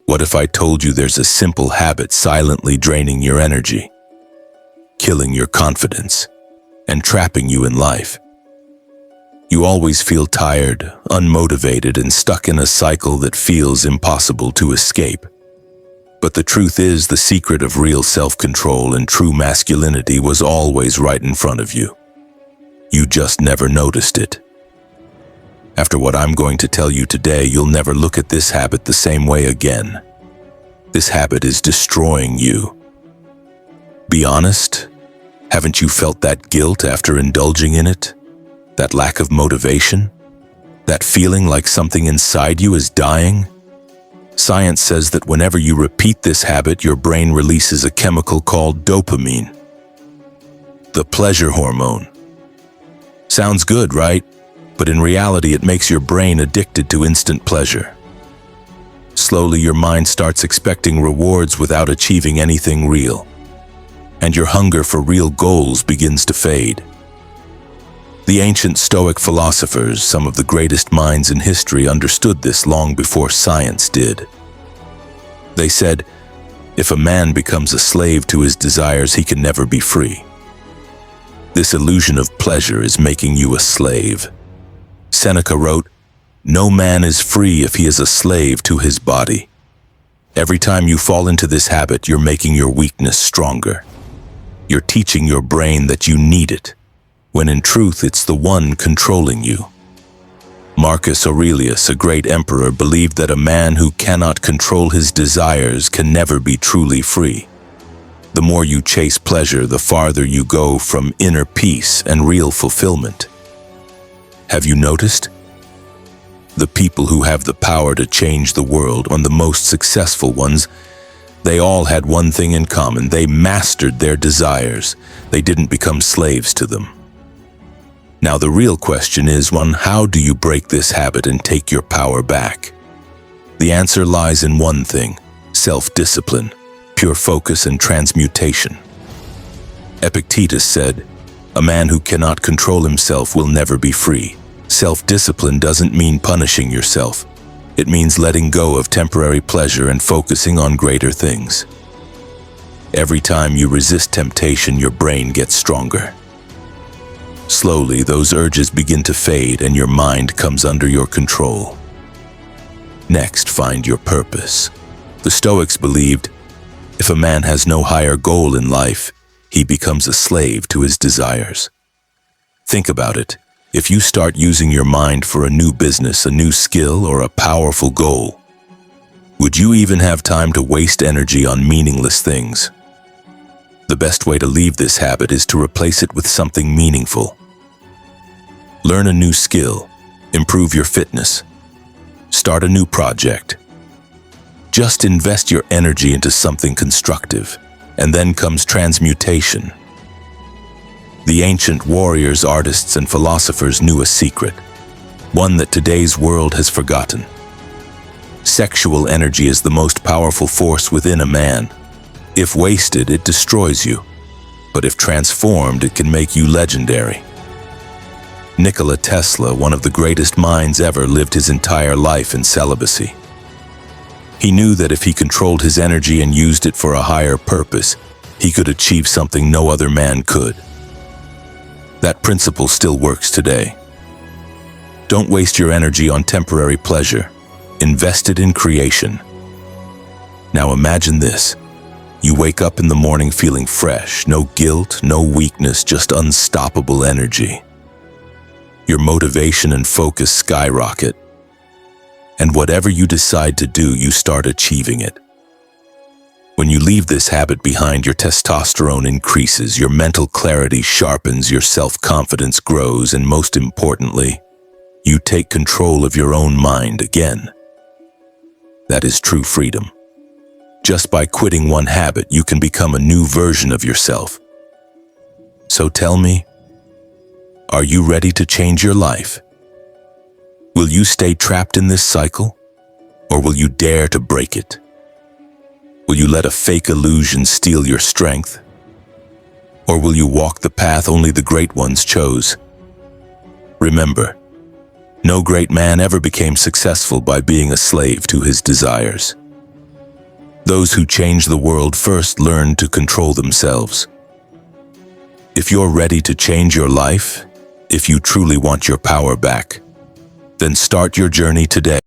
What if I told you there's a simple habit silently draining your energy, killing your confidence, and trapping you in life? You always feel tired, unmotivated, and stuck in a cycle that feels impossible to escape. But the truth is, the secret of real self-control and true masculinity was always right in front of you. You just never noticed it. After what I'm going to tell you today, you'll never look at this habit the same way again. This habit is destroying you. Be honest, haven't you felt that guilt after indulging in it? That lack of motivation? That feeling like something inside you is dying? Science says that whenever you repeat this habit, your brain releases a chemical called dopamine, the pleasure hormone. Sounds good, right? But in reality, it makes your brain addicted to instant pleasure. Slowly, your mind starts expecting rewards without achieving anything real, and your hunger for real goals begins to fade. The ancient Stoic philosophers, some of the greatest minds in history, understood this long before science did. They said, if a man becomes a slave to his desires, he can never be free. This illusion of pleasure is making you a slave. Seneca wrote, "No man is free if he is a slave to his body." Every time you fall into this habit, you're making your weakness stronger. You're teaching your brain that you need it, when in truth it's the one controlling you. Marcus Aurelius, a great emperor, believed that a man who cannot control his desires can never be truly free. The more you chase pleasure, the farther you go from inner peace and real fulfillment. Have you noticed? The people who have the power to change the world, and the most successful ones, they all had one thing in common. They mastered their desires. They didn't become slaves to them. Now the real question is, how do you break this habit and take your power back? The answer lies in one thing: self-discipline, pure focus, and transmutation. Epictetus said, "A man who cannot control himself will never be free." Self-discipline doesn't mean punishing yourself. It means letting go of temporary pleasure and focusing on greater things. Every time you resist temptation, your brain gets stronger. Slowly, those urges begin to fade and your mind comes under your control. Next, find your purpose. The Stoics believed, if a man has no higher goal in life, he becomes a slave to his desires. Think about it. If you start using your mind for a new business, a new skill, or a powerful goal, would you even have time to waste energy on meaningless things? The best way to leave this habit is to replace it with something meaningful. Learn a new skill, improve your fitness, start a new project. Just invest your energy into something constructive, and then comes transmutation. The ancient warriors, artists, and philosophers knew a secret, one that today's world has forgotten. Sexual energy is the most powerful force within a man. If wasted, it destroys you, but if transformed, it can make you legendary. Nikola Tesla, one of the greatest minds ever, lived his entire life in celibacy. He knew that if he controlled his energy and used it for a higher purpose, he could achieve something no other man could. That principle still works today. Don't waste your energy on temporary pleasure. Invest it in creation. Now imagine this. You wake up in the morning feeling fresh, no guilt, no weakness, just unstoppable energy. Your motivation and focus skyrocket. And whatever you decide to do, you start achieving it. When you leave this habit behind, your testosterone increases, your mental clarity sharpens, your self-confidence grows, and most importantly, you take control of your own mind again. That is true freedom. Just by quitting one habit, you can become a new version of yourself. So tell me, are you ready to change your life? Will you stay trapped in this cycle, or will you dare to break it? Will you let a fake illusion steal your strength? Or will you walk the path only the great ones chose? Remember, no great man ever became successful by being a slave to his desires. Those who change the world first learn to control themselves. If you're ready to change your life, if you truly want your power back, then start your journey today.